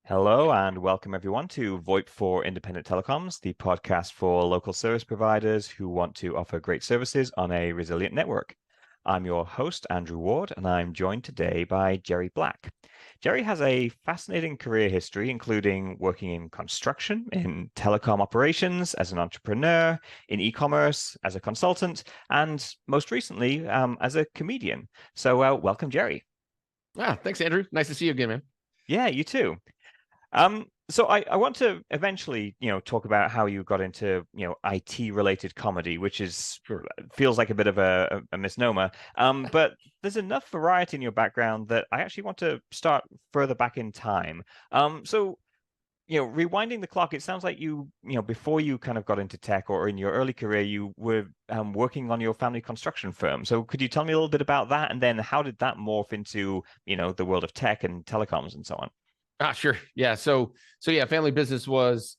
Hello and welcome everyone to VoIP for Independent Telecoms, the podcast for local service providers who want to offer great services on a resilient network. I'm your host, Andrew Ward, and I'm joined today by Jerry Black. Jerry has a fascinating career history, including working in construction, in telecom operations, as an entrepreneur, in e-commerce, as a consultant, and most recently, as a comedian. So welcome, Jerry. Thanks, Andrew. Nice to see you again, man. Yeah, you too. So I want to eventually, talk about how you got into, IT related comedy, which is Sure. feels like a bit of a misnomer. But there's enough variety in your background that I actually want to start further back in time. So rewinding the clock, it sounds like before you kind of got into tech or in your early career, you were working on your family construction firm. So could you tell me a little bit about that? And then how did that morph into, the world of tech and telecoms and so on? Sure. Yeah. So yeah, family business was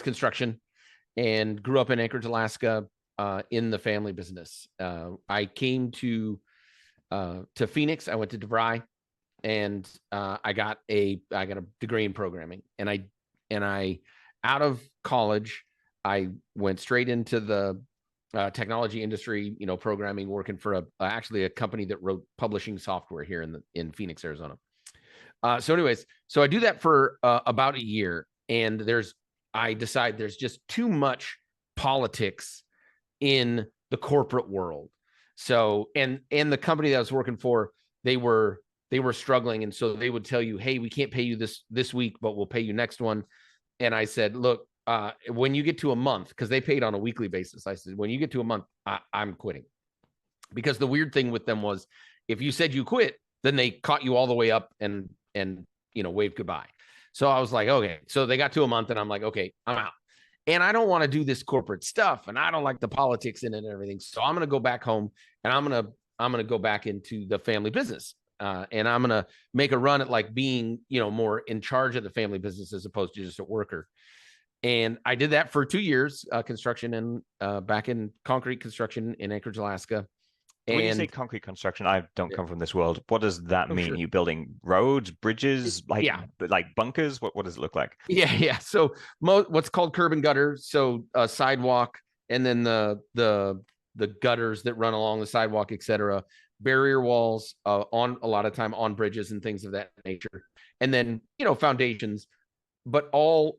construction, and grew up in Anchorage, Alaska, in the family business. I came to Phoenix. I went to DeVry, and I got a degree in programming, and I out of college, I went straight into the technology industry, programming, working for actually a company that wrote publishing software here in Phoenix, Arizona. So I do that for about a year, and I decide there's just too much politics in the corporate world. So and the company that I was working for, they were struggling, and so they would tell you, "Hey, we can't pay you this week, but we'll pay you next one." And I said, "Look, when you get to a month, because they paid on a weekly basis, I said, when you get to a month, I'm quitting." Because the weird thing with them was, if you said you quit, then they caught you all the way up and waved goodbye. So I was like, okay. So they got to a month, and I'm like, okay, I'm out. And I don't want to do this corporate stuff, and I don't like the politics in it and everything. So I'm going to go back home, and I'm going to go back into the family business. And I'm going to make a run at like being, more in charge of the family business as opposed to just a worker. And I did that for 2 years, construction and back in concrete construction in Anchorage, Alaska. When you say And concrete construction, I don't come from this world. What does that oh, mean? sure. You building roads, bridges, Yeah. like bunkers? What does it look like? Yeah. So what's called curb and gutter. So sidewalk, and then the gutters that run along the sidewalk, etc. Barrier walls, on a lot of time on bridges and things of that nature. And then, foundations, but all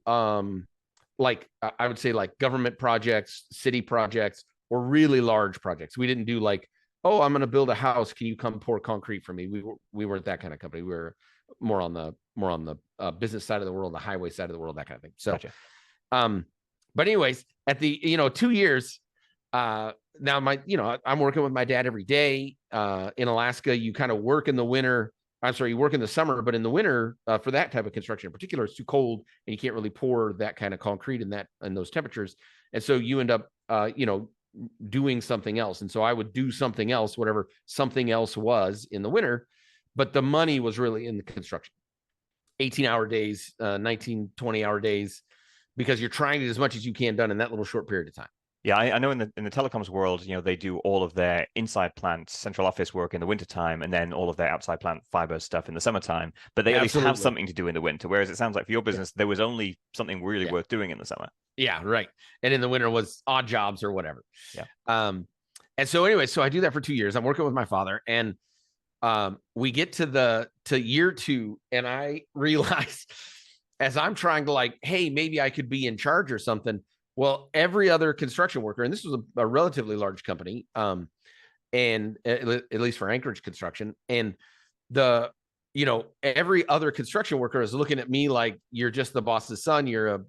like I would say like government projects, city projects, or really large projects. We didn't do like, oh, I'm going to build a house. Can you come pour concrete for me? We weren't that kind of company. We were more on the business side of the world, the highway side of the world, that kind of thing. So, Gotcha. But anyways, at the 2 years, now I'm working with my dad every day. In Alaska, you kind of work in the winter. I'm sorry, you work in the summer, but in the winter, for that type of construction in particular, it's too cold, and you can't really pour that kind of concrete in those temperatures. And so you end up, doing something else. And so I would do something else, whatever something else was in the winter, but the money was really in the construction. 18-hour days, 19, 20-hour days, because you're trying to get as much as you can done in that little short period of time. Yeah, I know in the telecoms world, they do all of their inside plant central office work in the wintertime and then all of their outside plant fiber stuff in the summertime. But they at least have something to do in the winter. Whereas it sounds like for your business, there was only something really worth doing in the summer. Yeah, right. And in the winter was odd jobs or whatever. Yeah. And so anyway, so I do that for 2 years. I'm working with my father, and we get to year 2, and I realize, as I'm trying to like, hey, maybe I could be in charge or something. Well, every other construction worker, and this was a relatively large company, and at least for Anchorage construction, and every other construction worker is looking at me like, you're just the boss's son. You're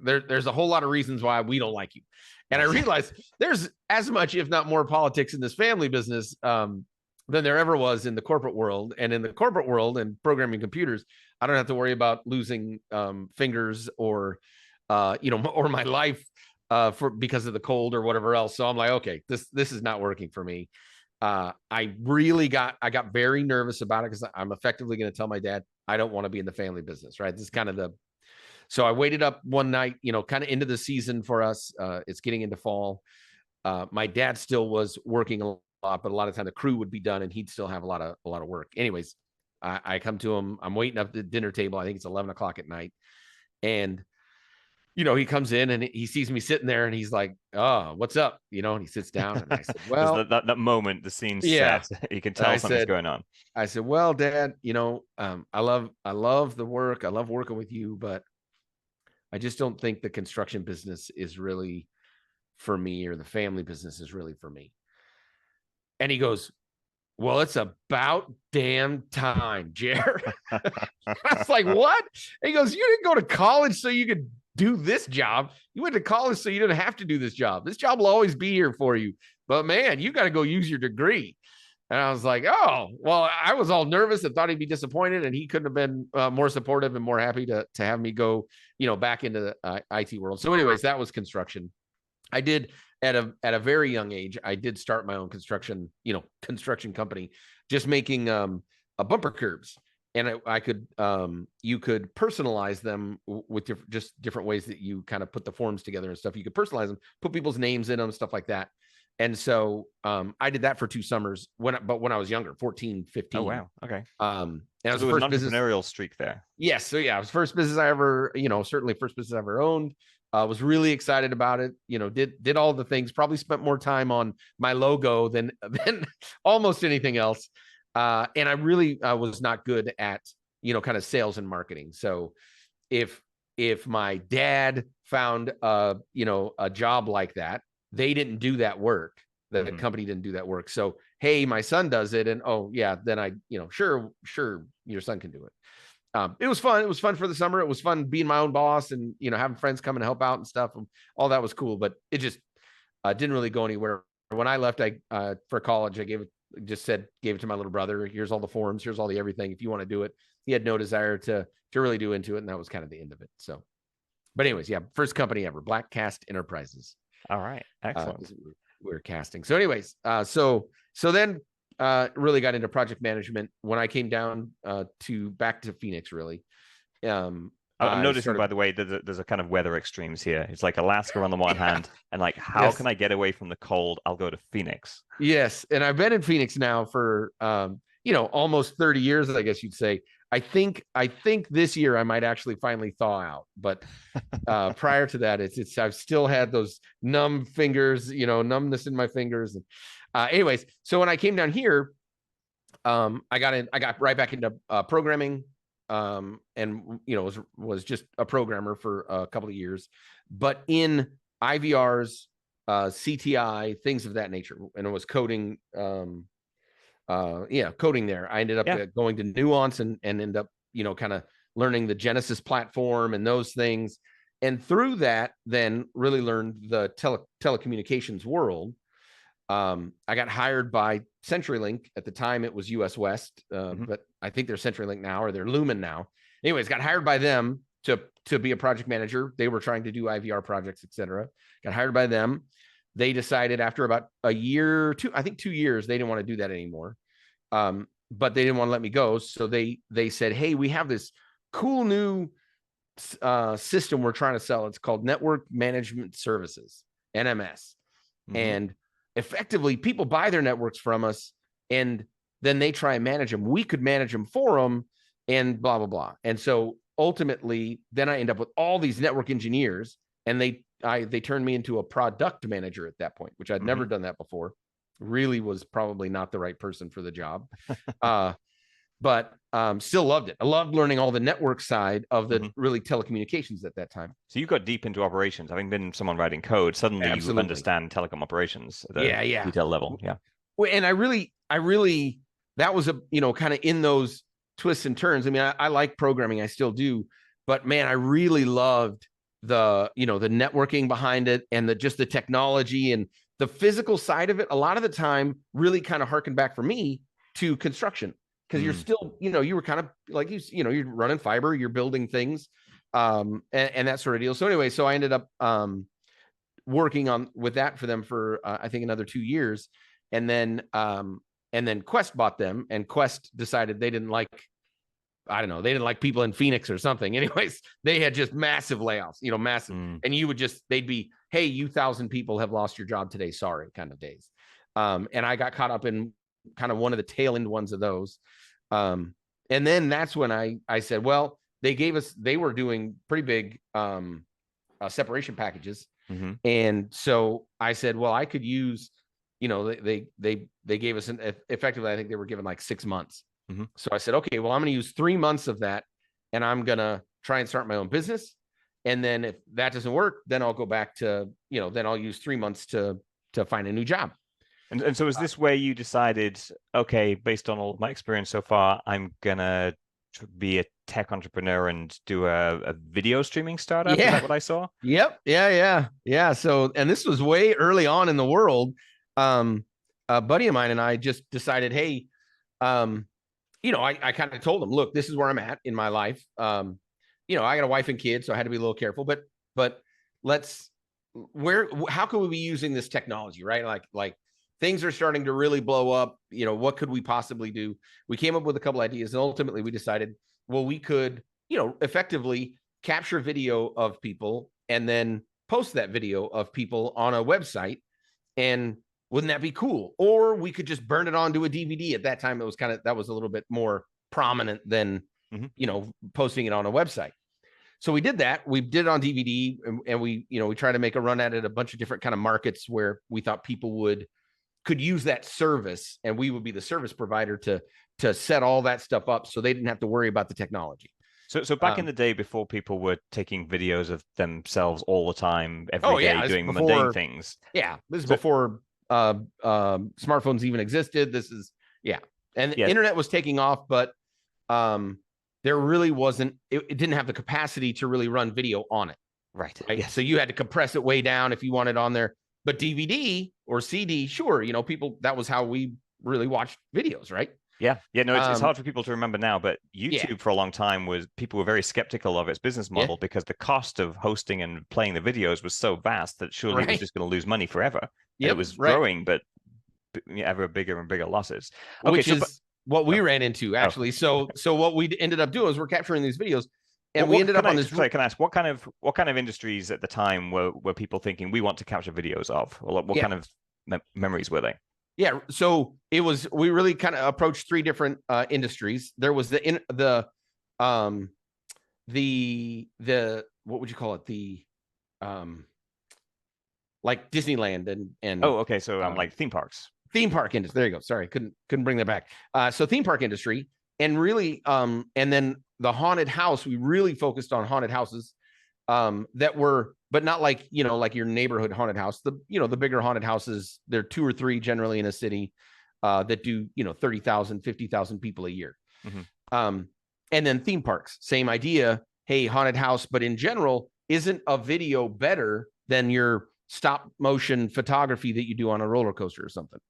there's a whole lot of reasons why we don't like you. And I realized there's as much, if not more, politics in this family business than there ever was in the corporate world. And in the corporate world and programming computers, I don't have to worry about losing fingers or my life because of the cold or whatever else. So I'm like, okay, this is not working for me. I got very nervous about it, because I'm effectively going to tell my dad, I don't want to be in the family business, right? This is kind of so I waited up one night, kind of into the season for us. It's getting into fall. My dad still was working a lot, but a lot of time the crew would be done, and he'd still have a lot of work. Anyways, I come to him. I'm waiting up at the dinner table. I think it's 11 o'clock at night. And, he comes in and he sees me sitting there and he's like, "Oh, what's up?" And he sits down and I said, There's "Well, that moment, the scene's yeah." set. You can And tell something's going on. I said, "Well, Dad, I love the work. I love working with you, but I just don't think the construction business is really for me, or the family business is really for me." And he goes, "Well, it's about damn time, Jer." I was like, "What?" And he goes, "You didn't go to college so you could do this job. You went to college so you didn't have to do this job. This job will always be here for you. But man, you got to go use your degree." And I was like, "Oh, well," I was all nervous and thought he'd be disappointed, and he couldn't have been more supportive and more happy to have me go, back into the IT world. So, anyways, that was construction. I did at a very young age. I did start my own construction company, just making bumper curbs, and I could you could personalize them with just different ways that you kind of put the forms together and stuff. You could personalize them, put people's names in them, stuff like that. And so I did that for 2 summers when I was younger, 14, 15. Oh, wow. Okay. And it was there the was first an business. entrepreneurial streak there. Yes. So yeah, it was the first business I ever, certainly first business I ever owned. Was really excited about it. Did all the things. Probably spent more time on my logo than almost anything else. And I really was not good at kind of sales and marketing. So if my dad found a job like that, they didn't do that work. The company didn't do that work. So hey, my son does it, and oh yeah, then I sure your son can do it. It was fun. It was fun for the summer. It was fun being my own boss and, having friends come and help out and stuff. And all that was cool, but it just didn't really go anywhere. When I left, for college, I gave it to my little brother. Here's all the forms. Here's all the everything. If you want to do it. He had no desire to really do into it. And that was kind of the end of it. So, but anyways, yeah. First company ever, Black Cast Enterprises. All right. Excellent. We were casting. So anyways, so then really got into project management when I came down back to Phoenix, really. I'm noticing, by the way, that there's a kind of weather extremes here. It's like Alaska on the one hand, and like, how can I get away from the cold? I'll go to Phoenix. Yes. And I've been in Phoenix now for, almost 30 years, I guess you'd say. I think this year I might actually finally thaw out, but prior to that, I've still had those numb fingers, numbness in my fingers. And anyways, so when I came down here, I got right back into programming, and was just a programmer for a couple of years, but in IVRs, CTI, things of that nature, and it was coding. Coding there. I ended up going to Nuance and end up, kind of learning the Genesis platform and those things. And through that, then really learned the telecommunications world. I got hired by CenturyLink. At the time, it was US West, but I think they're CenturyLink now, or they're Lumen now. Anyways, got hired by them to be a project manager. They were trying to do IVR projects, etc. Got hired by them. They decided after about a year or 2, I think 2 years, they didn't want to do that anymore. But they didn't want to let me go. So they said, "Hey, we have this cool new system we're trying to sell. It's called Network Management Services, NMS." And effectively, people buy their networks from us, and then they try and manage them. We could manage them for them, and blah, blah, blah. And so ultimately, then I end up with all these network engineers, and they turned me into a product manager at that point, which I'd never done that before. Really was probably not the right person for the job. But still loved it. I loved learning all the network side of the really telecommunications at that time. So you got deep into operations, having been someone writing code. Suddenly you understand telecom operations at a detail level. Yeah. Well, and I really, that was kind of in those twists and turns. I mean, I like programming, I still do, but man, I really loved the networking behind it, and just the technology and the physical side of it. A lot of the time really kind of harkened back for me to construction, because you're still, you were kind of like, you're running fiber, you're building things, and that sort of deal. So anyway, so I ended up working with that for them for I think another 2 years, and then Quest bought them, and Quest decided they didn't like, I don't know, they didn't like people in Phoenix or something. Anyways, they had just massive layoffs, massive. And they'd be, "Hey, you 1,000 people have lost your job today. Sorry," kind of days. And I got caught up in kind of one of the tail end ones of those. And And then that's when I said, well, they were doing pretty big separation packages. Mm-hmm. And so I said, well, I could use, they gave us effectively, I think they were given like 6 months. Mm-hmm. So I said, okay, well, I'm going to use 3 months of that, and I'm going to try and start my own business. And then if that doesn't work, then I'll go back to, then I'll use 3 months to find a new job. And so is this where you decided, okay, based on all of my experience so far, I'm gonna be a tech entrepreneur and do a video streaming startup? Is Yeah. that what I saw? Yep. Yeah. So, and this was way early on in the world. A buddy of mine and I just decided, hey, I kind of told him, look, this is where I'm at in my life. I got a wife and kids, so I had to be a little careful, but how could we be using this technology, right? Like things are starting to really blow up. What could we possibly do? We came up with a couple ideas, and ultimately we decided, well, we could, effectively capture video of people and then post that video of people on a website. And wouldn't that be cool? Or we could just burn it onto a DVD. At that time, it was that was a little bit more prominent than, posting it on a website. So we did that. We did it on DVD, and we tried to make a run at it, a bunch of different kind of markets where we thought people could use that service, and we would be the service provider to set all that stuff up so they didn't have to worry about the technology. So back in the day, before people were taking videos of themselves all the time, every day, doing mundane things. Yeah, this is before smartphones even existed. This is and the internet was taking off, but there really wasn't. It didn't have the capacity to really run video on it. Right. Yes. So you had to compress it way down if you wanted on there. But DVD or CD, sure, people, that was how we really watched videos, right? Yeah. No, it's hard for people to remember now, but YouTube for a long time people were very skeptical of its business model because the cost of hosting and playing the videos was so vast that surely it was just going to lose money forever. And it was growing, but ever bigger and bigger losses. Okay, which is what we ran into, actually. So what we ended up doing is we're capturing these videos, and we ended up on this. Sorry, can I ask what kind of industries at the time were people thinking we want to capture videos of? Or what kind of memories were they? Yeah, so we really kind of approached 3 different industries. There was the what would you call it? The like Disneyland and oh, okay, so like theme parks. Theme park industry. There you go. Sorry, couldn't bring that back. So theme park industry, and really and then the haunted house. We really focused on haunted houses that were, but not like like your neighborhood haunted house. The bigger haunted houses, there are 2 or 3 generally in a city that do 30,000, 50,000 people a year. And then theme parks, same idea. Hey, haunted house, but in general, isn't a video better than your stop motion photography that you do on a roller coaster or something?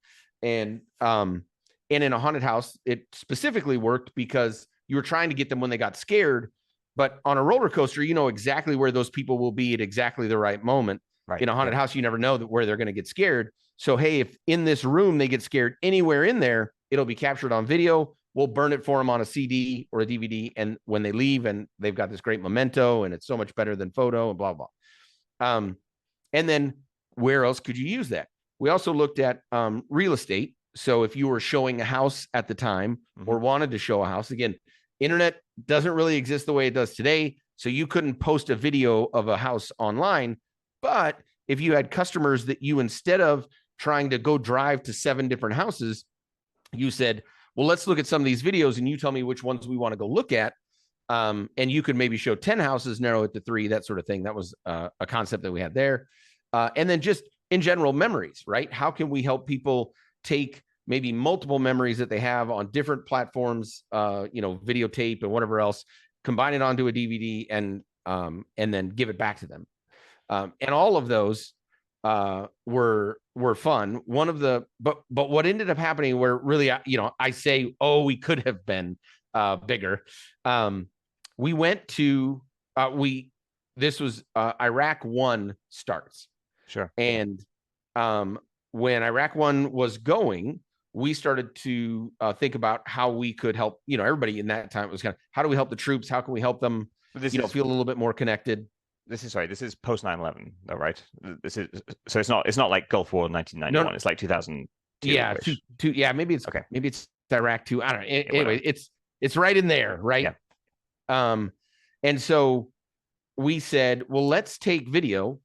And in a haunted house, it specifically worked because you were trying to get them when they got scared. But on a roller coaster, you know exactly where those people will be at exactly the right moment. Right. In a haunted house, you never know where they're going to get scared. So, hey, if in this room they get scared anywhere in there, it'll be captured on video. We'll burn it for them on a CD or a DVD. And when they leave, and they've got this great memento, and it's so much better than photo, and blah, blah. And then where else could you use that? We also looked at real estate. So if you were showing a house at the time or wanted to show a house, again, internet doesn't really exist the way it does today. So you couldn't post a video of a house online. But if you had customers that you, instead of trying to go drive to 7 different houses, you said, well, let's look at some of these videos and you tell me which ones we want to go look at. And you could maybe show 10 houses, narrow it to 3, that sort of thing. That was a concept that we had there. And then just in general, memories, right? How can we help people take maybe multiple memories that they have on different platforms, videotape and whatever else, combine it onto a DVD and then give it back to them. And all of those were fun. One of the, but what ended up happening where really, I say, oh, we could have been bigger. We went to, this was Iraq 1 starts. Sure. And when Iraq 1 was going, we started to think about how we could help, everybody in that time. It was kind of, how do we help the troops? How can we help them, feel a little bit more connected? This is post 9/11, though, right? So it's not like Gulf War 1991. No. It's like 2002. Yeah, maybe it's okay. Maybe it's Iraq 2. I don't know. Anyway, It's right in there, right? Yeah. And so we said, well, let's take video,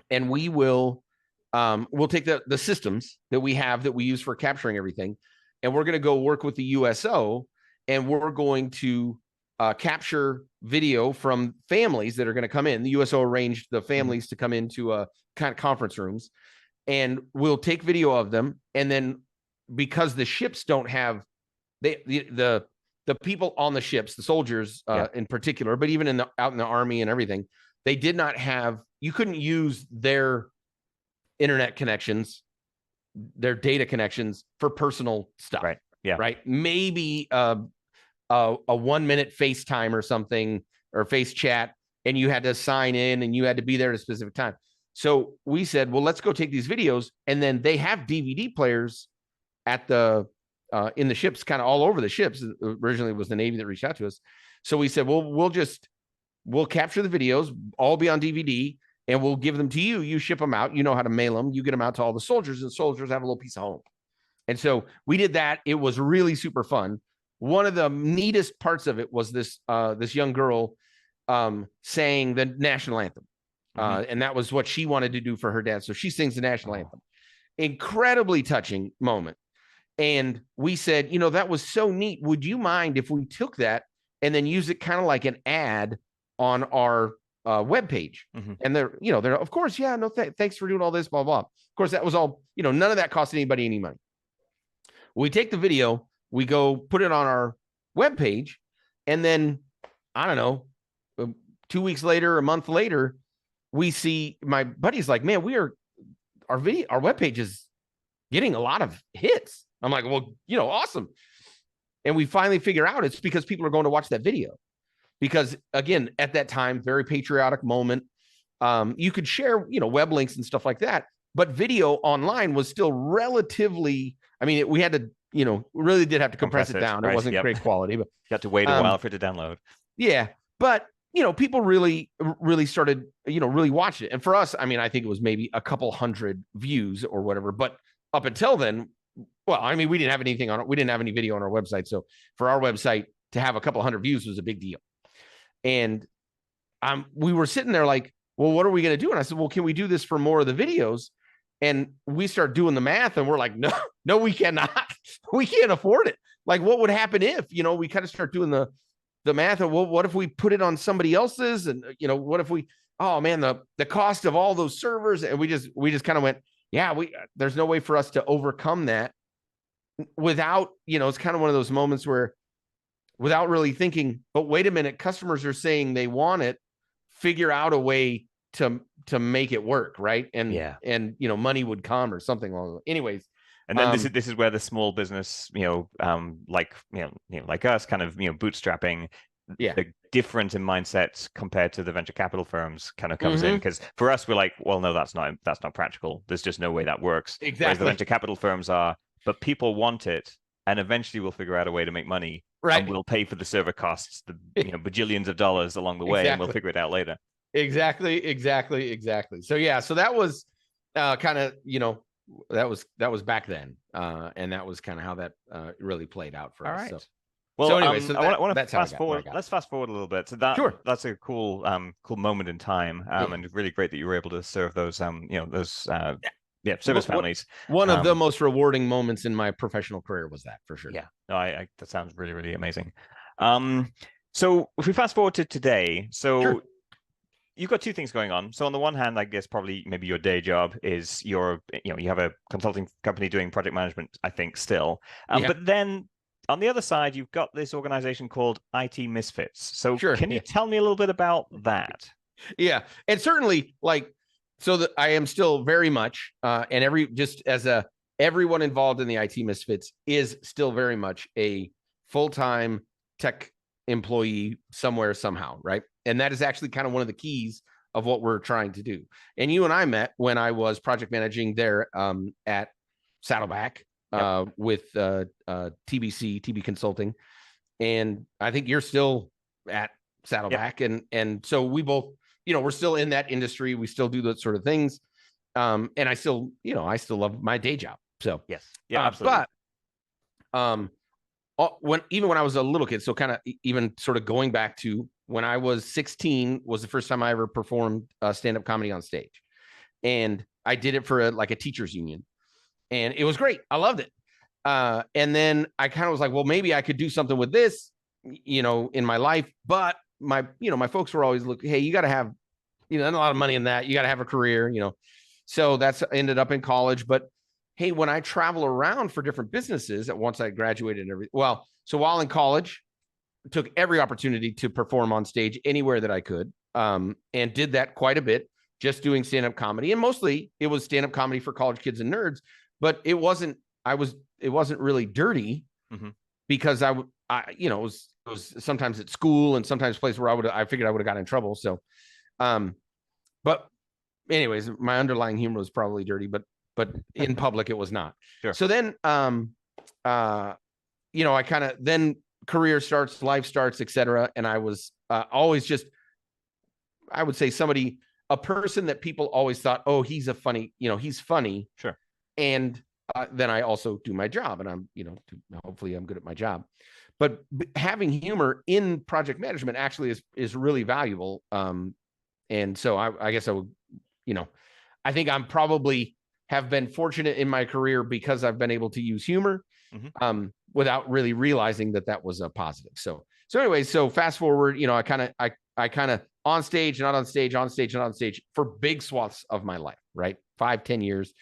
and we'll take the systems that we have that we use for capturing everything, and we're going to go work with the USO, and we're going to capture video from families that are going to come in. The USO arranged the families to come into kind of conference rooms, and we'll take video of them. And then because the ships don't have the people on the ships, the soldiers in particular, but even out in the army and everything, they did not have, you couldn't use their internet connections, their data connections for personal stuff. Right. Yeah. Right. Maybe a 1 minute FaceTime or something, or face chat, and you had to sign in and you had to be there at a specific time. So we said, well, let's go take these videos. And then they have DVD players at the in the ships, kind of all over the ships. Originally it was the Navy that reached out to us. So we said, well, we'll capture the videos, all be on DVD, and we'll give them to you. You ship them out. You know how to mail them. You get them out to all the soldiers, and soldiers have a little piece of home. And so we did that. It was really super fun. One of the neatest parts of it was this young girl sang the national anthem. And that was what she wanted to do for her dad. So she sings the national anthem. Incredibly touching moment. And we said, that was so neat. Would you mind if we took that and then use it kind of like an ad on our webpage? And they're, of course, yeah, no, thanks for doing all this, blah, blah. Of course, that was all, none of that cost anybody any money. We take the video, we go put it on our webpage, and then, I don't know, 2 weeks later, a month later, we see my buddy's like, man, our webpage is getting a lot of hits. I'm like, well, awesome. And we finally figure out it's because people are going to watch that video. Because again, at that time, very patriotic moment. You could share, web links and stuff like that, but video online was still relatively, we had to, really did have to compress it down. Right? It wasn't great quality, but you had to wait a while for it to download. Yeah. But, people really, really started, really watching it. And for us, I think it was maybe a couple hundred views or whatever, but up until then, well, we didn't have anything on it. We didn't have any video on our website. So for our website to have a couple hundred views was a big deal. And we were sitting there like, well, what are we going to do? And I said, well, can we do this for more of the videos? And we start doing the math, and we're like, no, we cannot. We can't afford it. Like, what would happen if, we kind of start doing the math of, well, what if we put it on somebody else's? And, what if oh man, the cost of all those servers. And we just kind of went, yeah, there's no way for us to overcome that without, it's kind of one of those moments where, without really thinking, but wait a minute, customers are saying they want it, figure out a way to make it work, right? And money would come or something along those. Anyways. And then this is where the small business, like us, kind of, bootstrapping, the difference in mindsets compared to the venture capital firms kind of comes in. Because for us, we're like, well, no, that's not practical. There's just no way that works. Exactly. Whereas the venture capital firms are, but people want it, and eventually we'll figure out a way to make money. Right. And we'll pay for the server costs, the bajillions of dollars along the way, and we'll figure it out later. Exactly. So yeah, so that was kind of, that was back then. And that was kind of how that really played out for us. Right. So. Well, anyway, I want to fast forward. Let's fast forward a little bit. So that's a cool moment in time, and really great that you were able to serve those service families. One of the most rewarding moments in my professional career was that, for sure. Yeah, no, that sounds really, really amazing. So if we fast forward to today, so you've got two things going on. So on the one hand, I guess probably maybe your day job is you have a consulting company doing project management, I think, still. But then on the other side, you've got this organization called IT Misfits. So can you tell me a little bit about that? Yeah, and certainly so that I am still very much, and everyone involved in the IT Misfits is still very much a full-time tech employee somewhere, somehow, right? And that is actually kind of one of the keys of what we're trying to do. And you and I met when I was project managing there at Saddleback with TB Consulting. And I think you're still at Saddleback. And so we both, we're still in that industry. We still do those sort of things. And I still love my day job. So yes. Yeah, absolutely. But even when I was a little kid, so kind of even sort of going back to when I was 16 was the first time I ever performed stand-up comedy on stage. And I did it for a teachers union. And it was great. I loved it. And then I kind of was like, well, maybe I could do something with this, in my life. But my folks were always looking, hey, you got to have, not a lot of money in that. You got to have a career, So that's ended up in college. But hey, when I travel around for different businesses, once I graduated and everything, so while in college, took every opportunity to perform on stage anywhere that I could, and did that quite a bit, just doing stand-up comedy. And mostly it was stand-up comedy for college kids and nerds, but it wasn't really dirty, because it was sometimes at school and sometimes places where I figured I would have gotten in trouble. So, but anyways, my underlying humor was probably dirty, but in public it was not. Sure. So then, I kind of, then career starts, life starts, etc. And I was always just, I would say a person that people always thought, oh, he's funny. Sure. And then I also do my job, and I'm, hopefully I'm good at my job. But having humor in project management actually is really valuable. And so I guess I would, I think I'm probably have been fortunate in my career because I've been able to use humor, without really realizing that was a positive. So anyway, so fast forward, I kind of on stage, not on stage, on stage, not on stage for big swaths of my life, right? 5-10 years.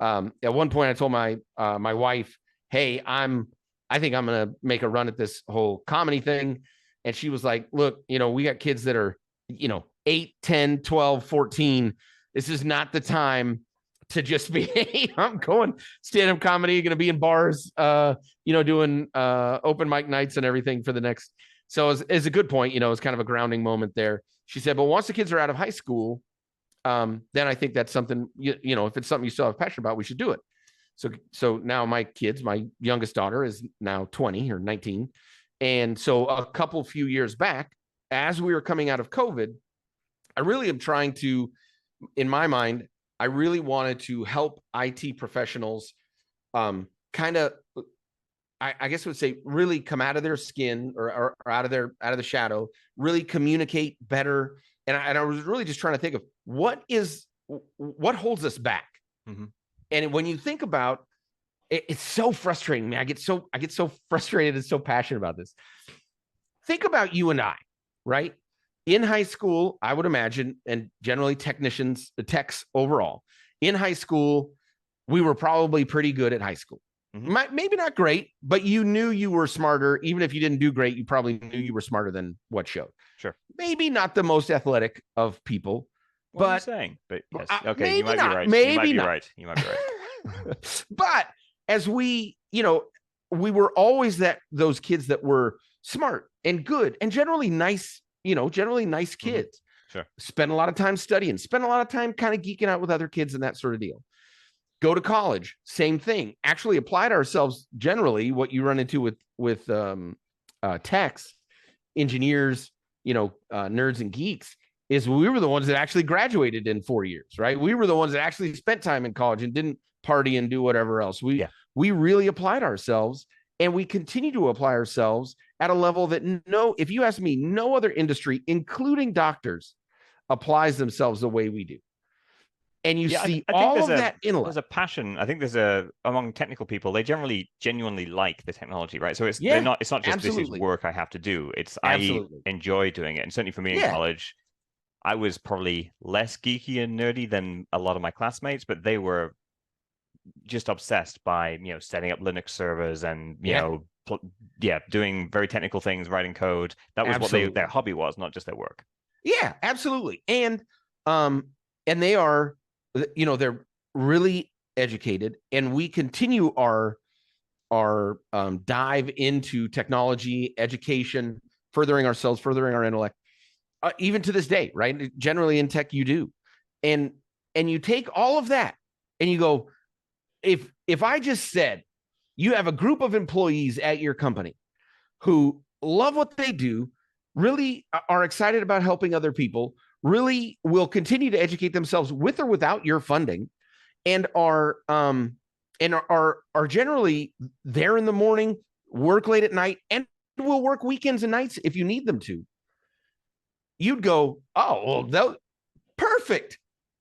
At one point I told my wife, hey, I think I'm going to make a run at this whole comedy thing. And she was like, look, we got kids that are, 8, 10, 12, 14. This is not the time to just be, hey, I'm going stand-up comedy, going to be in bars, doing open mic nights and everything for the next. So it's a good point, it's kind of a grounding moment there. She said, but once the kids are out of high school, then I think that's something, if it's something you still have passion about, we should do it. So now my youngest daughter is now 20 or 19. And so a few years back, as we were coming out of COVID, I really am trying to, in my mind, I really wanted to help IT professionals kind of, I guess I would say, really come out of their skin or out of the shadow, really communicate better. And I was really just trying to think of what holds us back. And when you think about it, it's so frustrating. I get so frustrated and so passionate about this. Think about you and I, right? In high school, I would imagine, and generally techs overall, in high school, we were probably pretty good at high school. Maybe not great, but you knew you were smarter. Even if you didn't do great, you probably knew you were smarter than what showed. Sure. Maybe not the most athletic of people. What are you saying? But yes. Okay, you might be right. Maybe not. You might be right. But as we were always those kids that were smart and good and generally nice kids. Sure. Spend a lot of time studying, spend a lot of time kind of geeking out with other kids and that sort of deal. Go to college, same thing. Actually applied ourselves generally, what you run into with techs, engineers, nerds and geeks, is we were the ones that actually graduated in 4 years, right? We were the ones that actually spent time in college and didn't party and do whatever else. We really applied ourselves, and we continue to apply ourselves at a level that if you ask me, no other industry, including doctors, applies themselves the way we do. And you see all of that intellect. There's a passion. I think among technical people, they genuinely like the technology, right? So it's not just absolutely. This is work I have to do. It's absolutely. I enjoy doing it. And certainly for me in college, I was probably less geeky and nerdy than a lot of my classmates, but they were just obsessed by, setting up Linux servers and, doing very technical things, writing code. That was what their hobby was, not just their work. Yeah, absolutely. And they are, they're really educated, and we continue our dive into technology, education, furthering ourselves, furthering our intellect, even to this day, right? Generally in tech, you do. And you take all of that and you go, if I just said you have a group of employees at your company who love what they do, really are excited about helping other people, really will continue to educate themselves with or without your funding, and are generally there in the morning, work late at night, and will work weekends and nights if you need them to. You'd go, oh, well, perfect.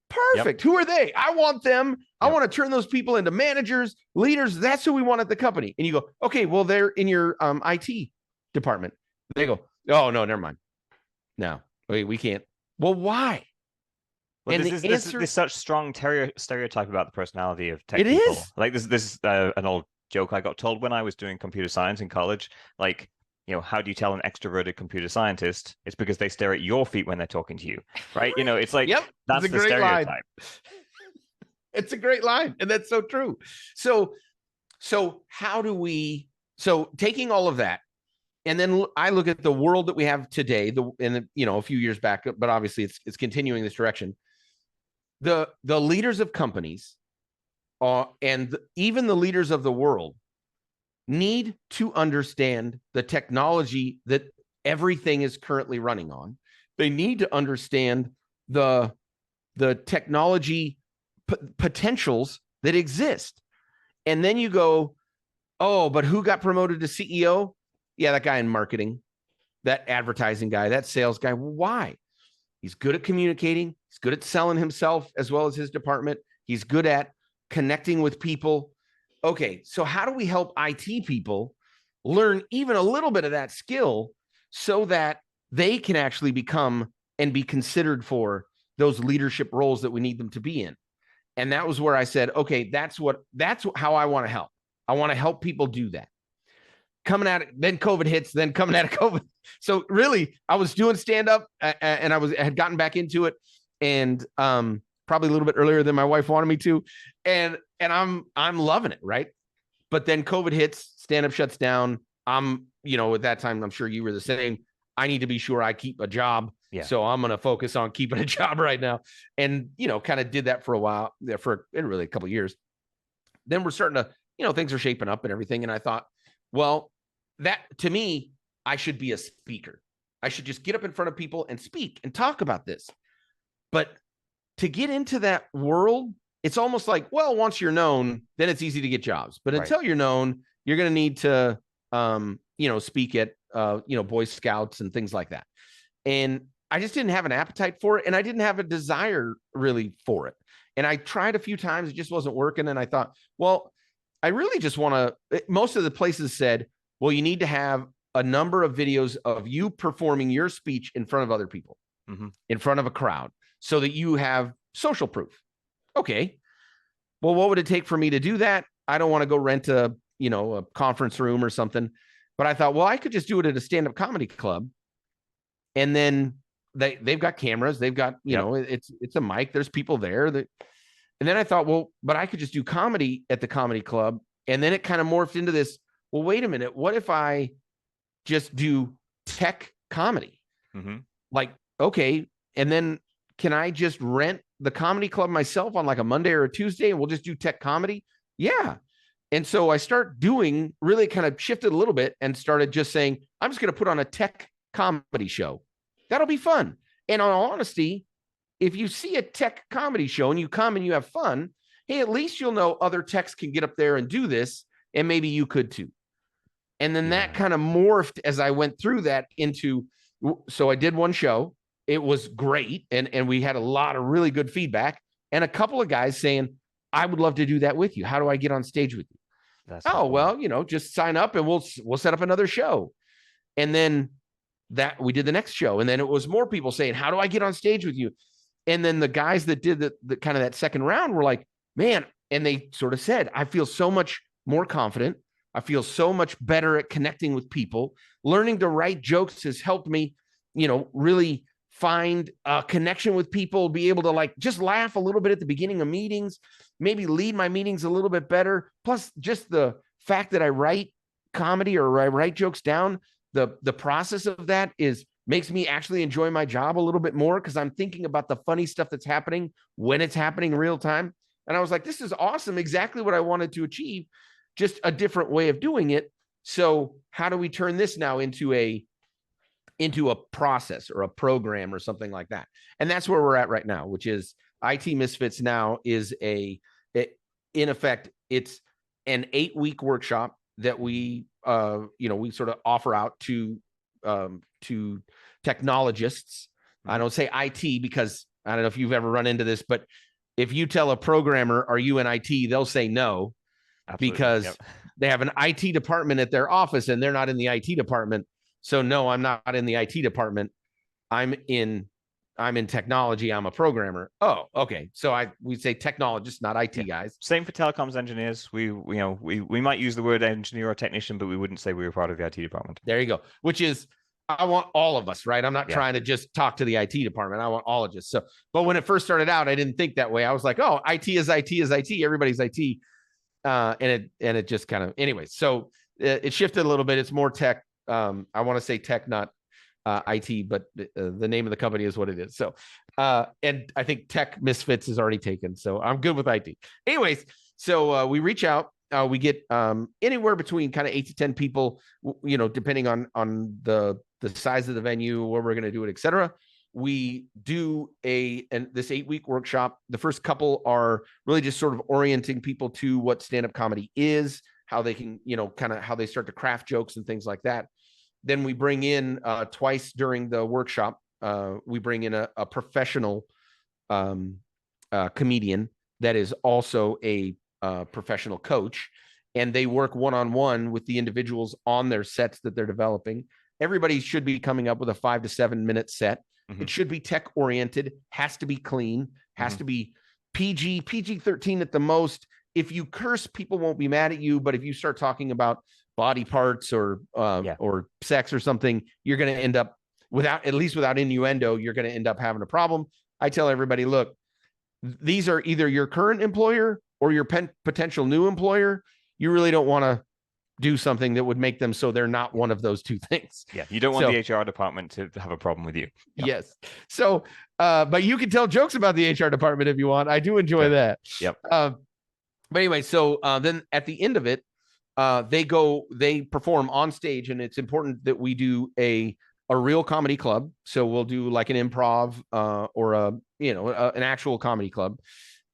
Perfect. Yep. Who are they? I want them. Yep. I want to turn those people into managers, leaders. That's who we want at the company. And you go, okay, well, they're in your IT department. They go, oh, no, never mind. No, we can't. Well, why? Well, and there's such strong stereotype about the personality of tech people. It is. Like this is an old joke I got told when I was doing computer science in college. Like, how do you tell an extroverted computer scientist? It's because they stare at your feet when they're talking to you, right? It's like, yep, that's the stereotype. Line. It's a great line, and that's so true. So how do we? So taking all of that, and then I look at the world that we have today, a few years back, but obviously it's continuing this direction. The leaders of companies, and even the leaders of the world, need to understand the technology that everything is currently running on. They need to understand the technology potentials that exist. And then you go, oh, but who got promoted to CEO? Yeah, that guy in marketing, that advertising guy, that sales guy. Why? He's good at communicating. He's good at selling himself as well as his department. He's good at connecting with people. Okay, so how do we help IT people learn even a little bit of that skill so that they can actually become and be considered for those leadership roles that we need them to be in? And that was where I said, okay, that's how I want to help. I want to help people do that. Coming at it, then COVID hits, then coming out of COVID. So really, I was doing stand-up and I had gotten back into it, and probably a little bit earlier than my wife wanted me to. And I'm loving it, right? But then COVID hits, stand-up shuts down. At that time, I'm sure you were the same. I need to be sure I keep a job. Yeah. So I'm going to focus on keeping a job right now. And, kind of did that for a while, for really a couple of years. Then we're starting to, things are shaping up and everything. And I thought, well, that to me, I should be a speaker. I should just get up in front of people and speak and talk about this. But to get into that world, it's almost like, well, once you're known, then it's easy to get jobs. But until you're known, you're going to need to, speak at, Boy Scouts and things like that. And I just didn't have an appetite for it. And I didn't have a desire really for it. And I tried a few times. It just wasn't working. And I thought, well, I really just want to, most of the places said, well, you need to have a number of videos of you performing your speech in front of other people, in front of a crowd, so that you have social proof. Okay. Well, what would it take for me to do that? I don't want to go rent a conference room or something. But I thought, well, I could just do it at a stand-up comedy club. And then they've got cameras. They've got, it's a mic. There's people there. And then I thought, well, but I could just do comedy at the comedy club. And then it kind of morphed into this, well, wait a minute. What if I just do tech comedy? Like, okay. And then can I just rent the comedy club myself on like a Monday or a Tuesday and we'll just do tech comedy? Yeah. And so I start doing, really kind of shifted a little bit and started just saying, I'm just going to put on a tech comedy show. That'll be fun. And in all honesty, if you see a tech comedy show and you come and you have fun, hey, at least you'll know other techs can get up there and do this, and maybe you could too. And then that kind of morphed as I went through that into, so I did one show. It was great. And we had a lot of really good feedback and a couple of guys saying, I would love to do that with you. How do I get on stage with you? That's well, just sign up and we'll set up another show. And then that we did the next show. And then it was more people saying, how do I get on stage with you? And then the guys that did the kind of that second round were like, man, and they sort of said, I feel so much more confident. I feel so much better at connecting with people. Learning to write jokes has helped me, really find a connection with people, be able to like just laugh a little bit at the beginning of meetings, maybe lead my meetings a little bit better. Plus just the fact that I write comedy or I write jokes down, the process of that makes me actually enjoy my job a little bit more because I'm thinking about the funny stuff that's happening when it's happening in real time. And I was like, this is awesome. Exactly what I wanted to achieve, just a different way of doing it. So how do we turn this now into a process or a program or something like that? And that's where we're at right now, which is IT Misfits now is in effect, it's an 8-week workshop that we we sort of offer out to technologists. I don't say IT because I don't know if you've ever run into this, but if you tell a programmer, are you in IT? They'll say no. Absolutely. Because they have an IT department at their office and they're not in the IT department. So no, I'm not in the IT department. I'm in technology. I'm a programmer. Oh, okay. So we say technologists, not IT guys. Same for telecoms engineers. We might use the word engineer or technician, but we wouldn't say we were part of the IT department. There you go. Which is, I want all of us, right? I'm not trying to just talk to the IT department. I want all of us. So, but when it first started out, I didn't think that way. I was like, oh, IT is IT is IT. Everybody's IT. And it just kind of, anyway, so it shifted a little bit. It's more tech. I want to say tech, not IT, but the name of the company is what it is. So, and I think Tech Misfits is already taken. So I'm good with IT. Anyways, so we reach out. We get anywhere between kind of 8 to 10 people, depending on the size of the venue, where we're going to do it, et cetera. We do this 8-week workshop. The first couple are really just sort of orienting people to what stand-up comedy is, how they can, kind of how they start to craft jokes and things like that. Then we bring in twice during the workshop, we bring in a professional comedian that is also a professional coach, and they work one-on-one with the individuals on their sets that they're developing. Everybody should be coming up with a 5 to 7 minute set. It should be tech oriented, has to be clean, has to be PG-13 at the most. If you curse, people won't be mad at you. But if you start talking about body parts or sex or something, you're going to end up without innuendo, you're going to end up having a problem. I tell everybody, look, these are either your current employer or your potential new employer. You really don't want to do something that would make them so they're not one of those two things. Yeah, you don't want the HR department to have a problem with you. Yep. Yes. So, but you can tell jokes about the HR department if you want. I do enjoy that. Yep. But anyway, so then at the end of it, they perform on stage, and it's important that we do a real comedy club. So we'll do like an improv or an actual comedy club.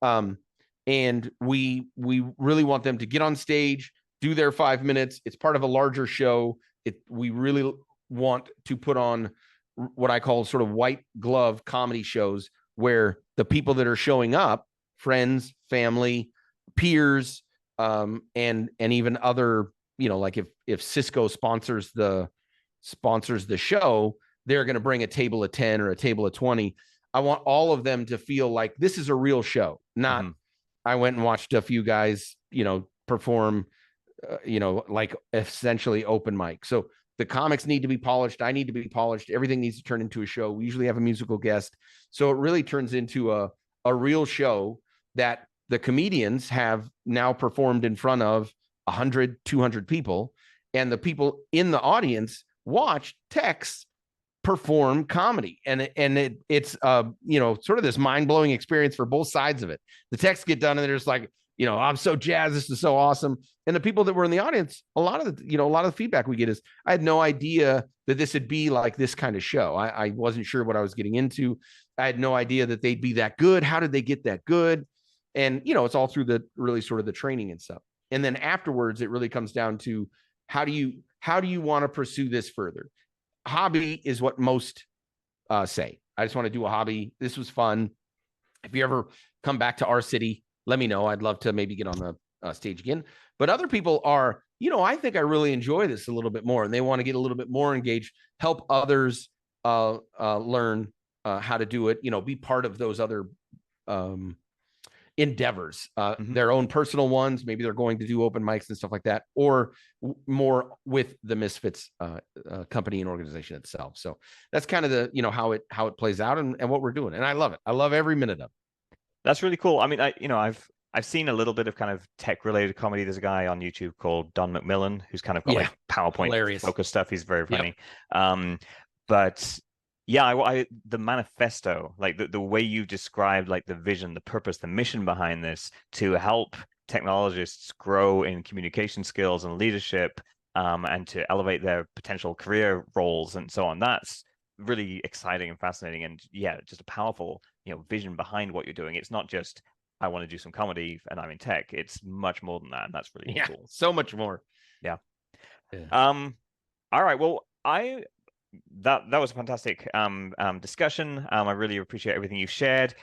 And we really want them to get on stage, do their 5 minutes. It's part of a larger show. We really want to put on what I call sort of white glove comedy shows, where the people that are showing up, friends, family, peers, and even other, like if Cisco sponsors the show, they're going to bring a table of 10 or a table of 20. I want all of them to feel like this is a real show, not I went and watched a few guys, perform, like essentially open mic. So the comics need to be polished. I need to be polished. Everything needs to turn into a show. We usually have a musical guest. So it really turns into a real show that the comedians have now performed in front of 100, 200 people. And the people in the audience watch techs perform comedy. And it's sort of this mind-blowing experience for both sides of it. The techs get done and they're just like, I'm so jazzed. This is so awesome. And the people that were in the audience, a lot of the feedback we get is, I had no idea that this would be like this kind of show. I wasn't sure what I was getting into. I had no idea that they'd be that good. How did they get that good? And, it's all through the really sort of the training and stuff. And then afterwards, it really comes down to how do you want to pursue this further? Hobby is what most say. I just want to do a hobby. This was fun. If you ever come back to our city, let me know. I'd love to maybe get on the stage again. But other people are, I think I really enjoy this a little bit more, and they want to get a little bit more engaged, help others learn how to do it, be part of those other endeavors, their own personal ones. Maybe they're going to do open mics and stuff like that, or more with the Misfits company and organization itself. So that's kind of the, how it plays out and what we're doing. And I love it. I love every minute of it. That's really cool. I mean, I've seen a little bit of kind of tech related comedy. There's a guy on YouTube called Don McMillan who's kind of got like PowerPoint focused stuff. He's very funny. But yeah, the manifesto, like the way you described like the vision, the purpose, the mission behind this to help technologists grow in communication skills and leadership, and to elevate their potential career roles and so on. That's really exciting and fascinating, and just a powerful vision behind what you're doing. It's not just I want to do some comedy and I'm in tech. It's much more than that, and that's really cool. So much more. Yeah. Yeah. All right. Well, that was a fantastic discussion. I really appreciate everything you shared.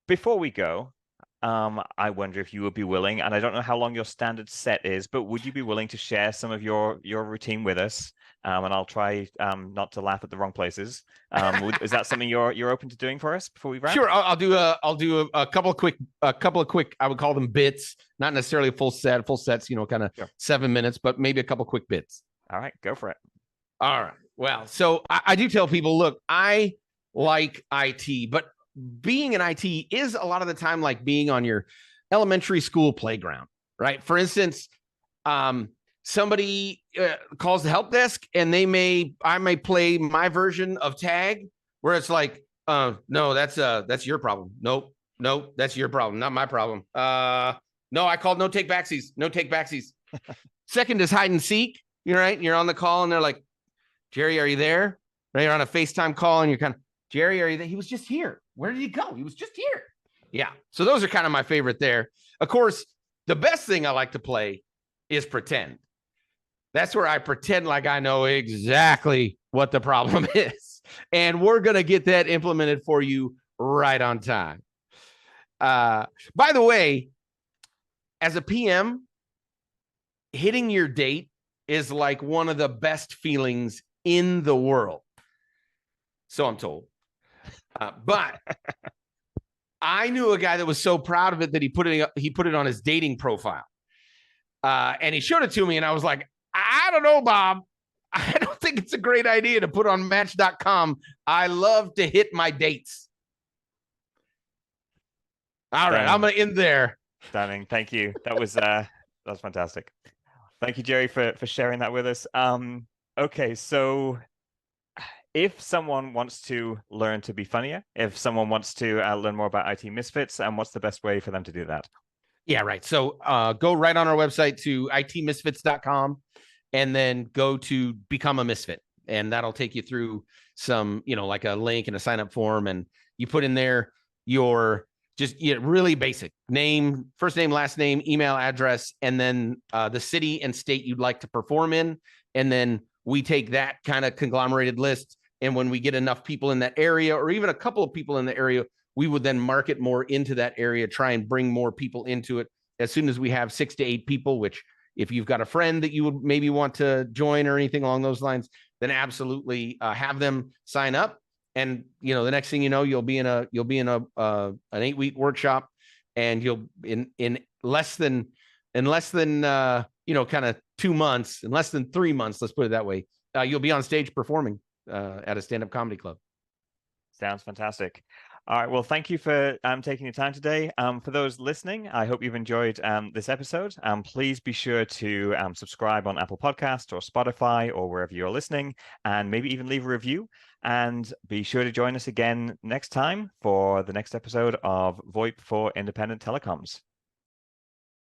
Before we go, I wonder if you would be willing, and I don't know how long your standard set is, but would you be willing to share some of your routine with us? And I'll try not to laugh at the wrong places. Is that something you're open to doing for us before we wrap? Sure, I'll do a couple of quick. I would call them bits, not necessarily a full set. Full sets, kind of Sure. 7 minutes, but maybe a couple quick bits. All right, go for it. All right. Well, so I do tell people, look, I like IT, but being in IT is a lot of the time like being on your elementary school playground, right? For instance, somebody calls the help desk, and I may play my version of tag, where it's like, no, that's your problem. Nope, that's your problem, not my problem. No, I called no take backsies. Second is hide and seek. You're right. You're on the call, and they're like, Jerry, are you there? Right, you're on a FaceTime call, and you're kind of, Jerry, are you there? He was just here. Where did he go? He was just here. Yeah. So those are kind of my favorite there. Of course, the best thing I like to play is pretend. That's where I pretend like I know exactly what the problem is. And we're going to get that implemented for you right on time. By the way, as a PM, hitting your date is like one of the best feelings in the world. So I'm told. But I knew a guy that was so proud of it that he put it on his dating profile. And he showed it to me, and I was like, I don't know, Bob. I don't think it's a great idea to put on Match.com. I love to hit my dates. All right, I'm going to end there. Stunning. Thank you. That was fantastic. Thank you, Jerry, for sharing that with us. Okay, so if someone wants to learn to be funnier, if someone wants to learn more about IT Misfits, what's the best way for them to do that? Yeah, right. So go right on our website to itmisfits.com, and then go to Become a Misfit. And that'll take you through some, like a link and a sign up form. And you put in there your really basic name, first name, last name, email address, and then the city and state you'd like to perform in. And then we take that kind of conglomerated list. And when we get enough people in that area, or even a couple of people in the area, we would then market more into that area, try and bring more people into it. As soon as we have 6 to 8 people, which if you've got a friend that you would maybe want to join or anything along those lines, then absolutely have them sign up. And the next thing you know, you'll be in an 8-week workshop, and you'll in less than kind of 2 months, in less than 3 months, let's put it that way, you'll be on stage performing at a stand-up comedy club. Sounds fantastic. All right. Well, thank you for taking your time today. For those listening, I hope you've enjoyed this episode. Please be sure to subscribe on Apple Podcasts or Spotify or wherever you're listening, and maybe even leave a review. And be sure to join us again next time for the next episode of VoIP for Independent Telecoms.